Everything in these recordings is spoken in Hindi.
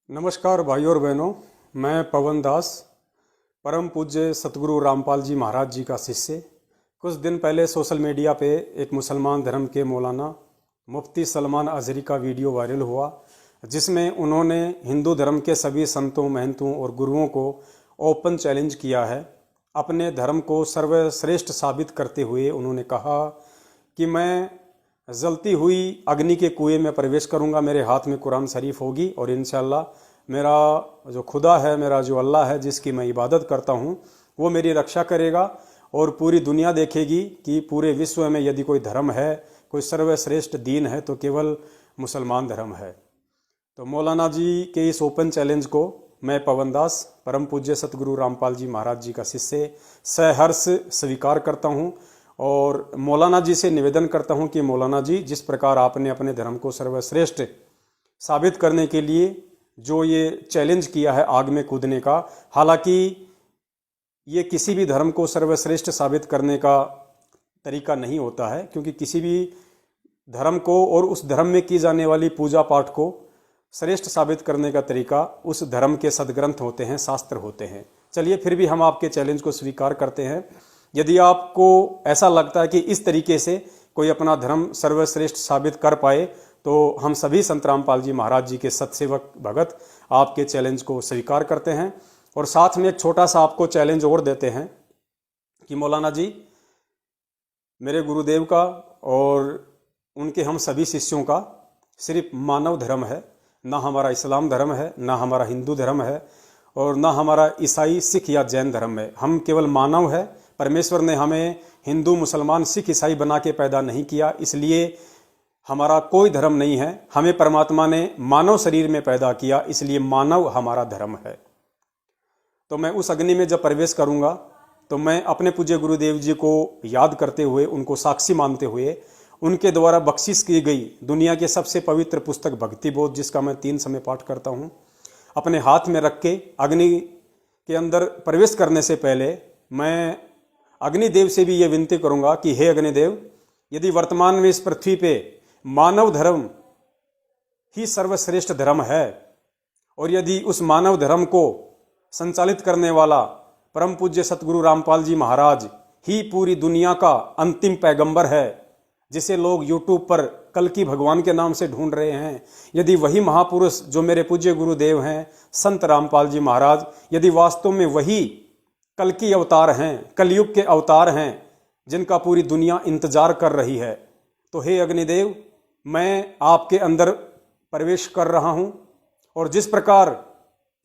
नमस्कार भाइयों और बहनों, मैं पवन दास, परम पूज्य सतगुरु रामपाल जी महाराज जी का शिष्य। कुछ दिन पहले सोशल मीडिया पे एक मुसलमान धर्म के मौलाना मुफ्ती सलमान अजहरी का वीडियो वायरल हुआ, जिसमें उन्होंने हिंदू धर्म के सभी संतों, महंतों और गुरुओं को ओपन चैलेंज किया है। अपने धर्म को सर्वश्रेष्ठ साबित करते हुए उन्होंने कहा कि मैं जलती हुई अग्नि के कुएं में प्रवेश करूंगा, मेरे हाथ में कुरान शरीफ होगी और इंशाल्लाह मेरा जो खुदा है, मेरा जो अल्लाह है जिसकी मैं इबादत करता हूं, वो मेरी रक्षा करेगा और पूरी दुनिया देखेगी कि पूरे विश्व में यदि कोई धर्म है, कोई सर्वश्रेष्ठ दीन है तो केवल मुसलमान धर्म है। तो मौलाना जी के इस ओपन चैलेंज को मैं पवन दास, परम पूज्य सतगुरु रामपाल जी महाराज जी का शिष्य, सहर्ष स्वीकार करता हूं और मौलाना जी से निवेदन करता हूं कि मौलाना जी, जिस प्रकार आपने अपने धर्म को सर्वश्रेष्ठ साबित करने के लिए जो ये चैलेंज किया है आग में कूदने का, हालांकि ये किसी भी धर्म को सर्वश्रेष्ठ साबित करने का तरीका नहीं होता है, क्योंकि किसी भी धर्म को और उस धर्म में की जाने वाली पूजा पाठ को श्रेष्ठ साबित करने का तरीका उस धर्म के सदग्रंथ होते हैं, शास्त्र होते हैं। चलिए, फिर भी हम आपके चैलेंज को स्वीकार करते हैं। यदि आपको ऐसा लगता है कि इस तरीके से कोई अपना धर्म सर्वश्रेष्ठ साबित कर पाए, तो हम सभी संत रामपाल जी महाराज जी के सत्सेवक भगत आपके चैलेंज को स्वीकार करते हैं। और साथ में एक छोटा सा आपको चैलेंज और देते हैं कि मौलाना जी, मेरे गुरुदेव का और उनके हम सभी शिष्यों का सिर्फ मानव धर्म है, ना हमारा इस्लाम धर्म है, ना हमारा हिंदू धर्म है और ना हमारा ईसाई, सिख या जैन धर्म है। हम केवल मानव है। परमेश्वर ने हमें हिंदू, मुसलमान, सिख, ईसाई बना के पैदा नहीं किया, इसलिए हमारा कोई धर्म नहीं है। हमें परमात्मा ने मानव शरीर में पैदा किया, इसलिए मानव हमारा धर्म है। तो मैं उस अग्नि में जब प्रवेश करूंगा तो मैं अपने पूज्य गुरुदेव जी को याद करते हुए, उनको साक्षी मानते हुए, उनके द्वारा बख्शिश की गई दुनिया के सबसे पवित्र पुस्तक भक्ति बोध, जिसका मैं 3 समय पाठ करता हूँ, अपने हाथ में रख के अग्नि के अंदर प्रवेश करने से पहले मैं अग्निदेव से भी ये विनती करूंगा कि हे अग्निदेव, यदि वर्तमान में इस पृथ्वी पे मानव धर्म ही सर्वश्रेष्ठ धर्म है और यदि उस मानव धर्म को संचालित करने वाला परम पूज्य सतगुरु रामपाल जी महाराज ही पूरी दुनिया का अंतिम पैगंबर है, जिसे लोग यूट्यूब पर कल्कि भगवान के नाम से ढूंढ रहे हैं, यदि वही महापुरुष जो मेरे पूज्य गुरुदेव हैं संत रामपाल जी महाराज, यदि वास्तव में वही कल्कि अवतार हैं, कलयुग के अवतार हैं, जिनका पूरी दुनिया इंतजार कर रही है, तो हे अग्निदेव, मैं आपके अंदर प्रवेश कर रहा हूं। और जिस प्रकार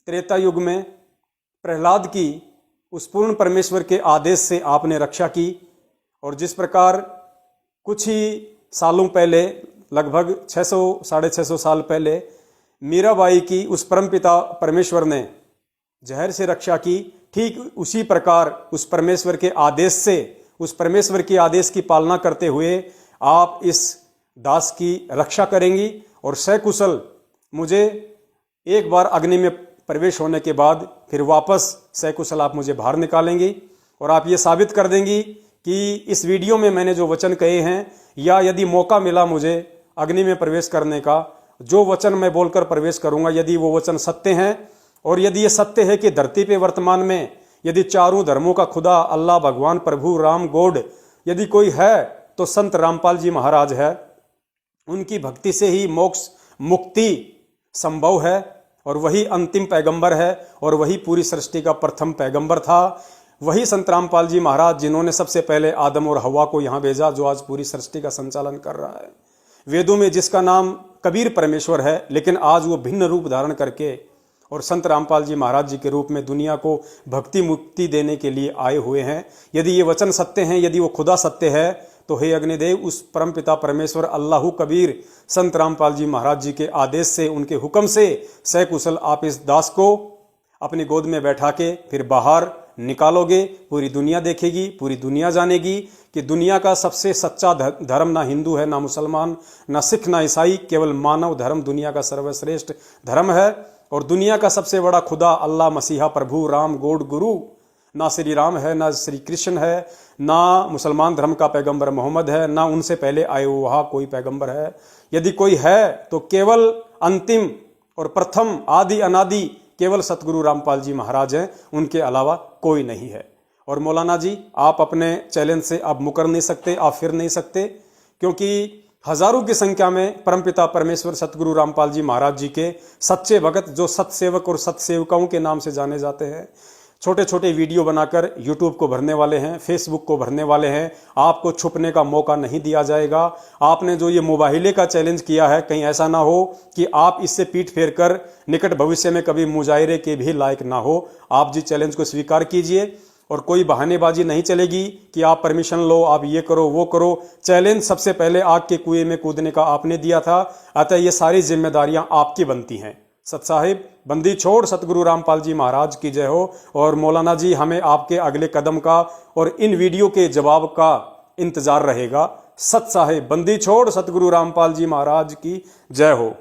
त्रेता युग में प्रहलाद की उस पूर्ण परमेश्वर के आदेश से आपने रक्षा की, और जिस प्रकार कुछ ही सालों पहले, लगभग 600 साढ़े 600 साल पहले, मीराबाई की उस परमपिता परमेश्वर ने जहर से रक्षा की, ठीक उसी प्रकार उस परमेश्वर के आदेश से, उस परमेश्वर के आदेश की पालना करते हुए आप इस दास की रक्षा करेंगी और सकुशल मुझे एक बार अग्नि में प्रवेश होने के बाद फिर वापस सकुशल आप मुझे बाहर निकालेंगी और आप ये साबित कर देंगी कि इस वीडियो में मैंने जो वचन कहे हैं, या यदि मौका मिला मुझे अग्नि में प्रवेश करने का, जो वचन मैं बोलकर प्रवेश करूंगा, यदि वो वचन सत्य हैं और यदि ये सत्य है कि धरती पे वर्तमान में यदि चारों धर्मों का खुदा, अल्लाह, भगवान, प्रभु, राम, गॉड यदि कोई है तो संत रामपाल जी महाराज है। उनकी भक्ति से ही मोक्ष, मुक्ति संभव है और वही अंतिम पैगंबर है और वही पूरी सृष्टि का प्रथम पैगंबर था। वही संत रामपाल जी महाराज जिन्होंने सबसे पहले आदम और हवा को यहाँ भेजा, जो आज पूरी सृष्टि का संचालन कर रहा है। वेदों में जिसका नाम कबीर परमेश्वर है, लेकिन आज वो भिन्न रूप धारण करके और संत रामपाल जी महाराज जी के रूप में दुनिया को भक्ति मुक्ति देने के लिए आए हुए हैं। यदि ये वचन सत्य हैं, यदि वो खुदा सत्य है, तो हे अग्निदेव, उस परमपिता परमेश्वर अल्लाह कबीर संत रामपाल जी महाराज जी के आदेश से, उनके हुक्म से सकुशल आप इस दास को अपनी गोद में बैठा के फिर बाहर निकालोगे। पूरी दुनिया देखेगी, पूरी दुनिया जानेगी कि दुनिया का सबसे सच्चा धर्म ना हिंदू है, ना मुसलमान, ना सिख, ना ईसाई, केवल मानव धर्म दुनिया का सर्वश्रेष्ठ धर्म है। और दुनिया का सबसे बड़ा खुदा अल्लाह, मसीहा, प्रभु, राम, गॉड, गुरु, ना श्री राम है, ना श्री कृष्ण है, ना मुसलमान धर्म का पैगंबर मोहम्मद है, ना उनसे पहले आए हुआ कोई पैगंबर है। यदि कोई है तो केवल अंतिम और प्रथम आदि अनादि केवल सतगुरु रामपाल जी महाराज हैं, उनके अलावा कोई नहीं है। और मौलाना जी, आप अपने चैलेंज से अब मुकर नहीं सकते, आप फिर नहीं सकते, क्योंकि हजारों की संख्या में परमपिता परमेश्वर सतगुरु रामपाल जी महाराज जी के सच्चे भगत, जो सतसेवक और सतसेवकाओं के नाम से जाने जाते हैं, छोटे छोटे वीडियो बनाकर यूट्यूब को भरने वाले हैं, फेसबुक को भरने वाले हैं। आपको छुपने का मौका नहीं दिया जाएगा। आपने जो ये मुबाहिले का चैलेंज किया है, कहीं ऐसा ना हो कि आप इससे पीठ फेर कर निकट भविष्य में कभी मुजाहिरे के भी लायक ना हो। आप जी चैलेंज को स्वीकार कीजिए और कोई बहानेबाजी नहीं चलेगी कि आप परमिशन लो, आप ये करो वो करो। चैलेंज सबसे पहले आग के कुएं में कूदने का आपने दिया था, अतः ये सारी जिम्मेदारियां आपकी बनती हैं। सत साहिब, बंदी छोड़ सतगुरु रामपाल जी महाराज की जय हो। और मौलाना जी, हमें आपके अगले कदम का और इन वीडियो के जवाब का इंतजार रहेगा। सत साहिब, बंदी छोड़ सतगुरु रामपाल जी महाराज की जय हो।